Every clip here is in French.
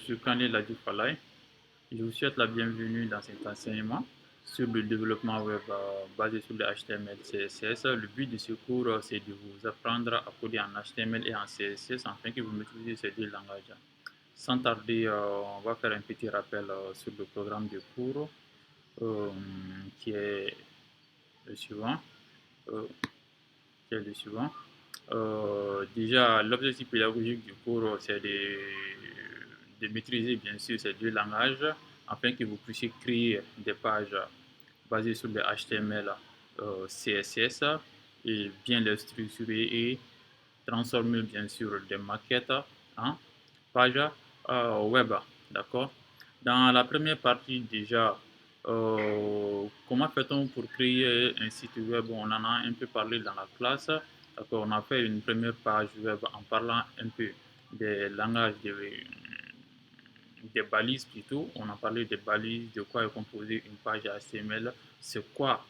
suis Kanye Ladifalay. Je vous souhaite la bienvenue dans cet enseignement sur le développement web basé sur le HTML, CSS. Le but de ce cours, c'est de vous apprendre à coder en HTML et en CSS afin que vous maîtrisez ces deux langages. Sans tarder, on va faire un petit rappel sur le programme de cours euh, qui est le suivant. euh, qui est le suivant. Déjà, l'objectif pédagogique du cours, c'est de maîtriser bien sûr ces deux langages afin que vous puissiez créer des pages basées sur le HTML, CSS et bien les structurer et transformer bien sûr des maquettes en pages web. D'accord. Dans la première partie, déjà, comment fait-on pour créer un site web? On en a un peu parlé dans la classe. D'accord, on a fait une première page web en parlant un peu des langages, des balises plutôt. On a parlé des balises, de quoi est composée une page HTML, c'est quoi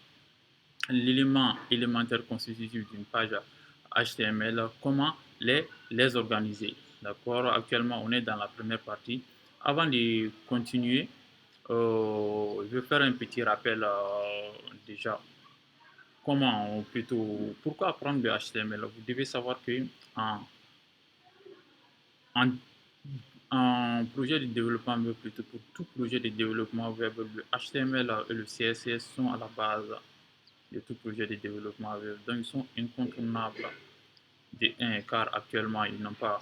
l'élément élémentaire constitutif d'une page HTML, comment les organiser. D'accord, actuellement on est dans la première partie. Avant de continuer, je vais faire un petit rappel déjà. Comment, plutôt, pourquoi apprendre le HTML? Vous devez savoir que en, en, en projet de développement web, plutôt pour tout projet de développement web, le HTML et le CSS sont à la base de tout projet de développement web. Donc, ils sont incontournables. De un, car actuellement, ils n'ont pas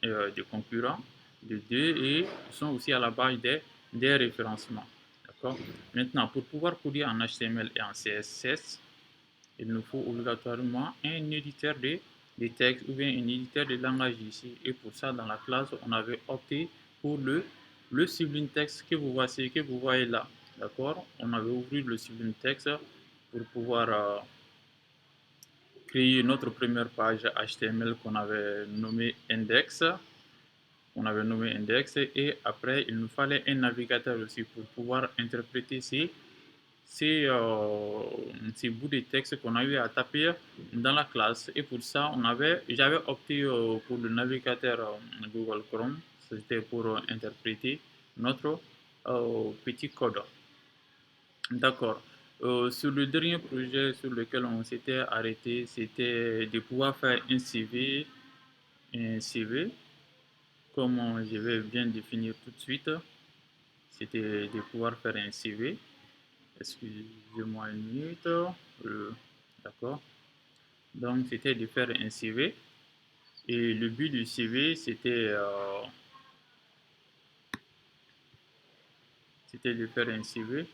de concurrents. De deux, et ils sont aussi à la base des référencements. D'accord. Maintenant, pour pouvoir coder en HTML et en CSS, il nous faut obligatoirement un éditeur de texte ou bien un éditeur de langage ici. Et pour ça, dans la classe, on avait opté pour le Sublime Text que vous voyez, là. D'accord. On avait ouvert le Sublime Text pour pouvoir créer notre première page HTML qu'on avait nommée Index. Et après, il nous fallait un navigateur aussi pour pouvoir interpréter ces bouts de texte qu'on a eu à taper dans la classe. Et pour ça, j'avais opté pour le navigateur Google Chrome. C'était pour interpréter notre petit code. D'accord. Sur le dernier projet sur lequel on s'était arrêté, c'était de pouvoir faire un CV, comme je vais bien définir tout de suite. C'était de pouvoir faire un CV. Excusez-moi une minute. D'accord. Donc, c'était de faire un CV. Et le but du CV, c'était de faire un CV.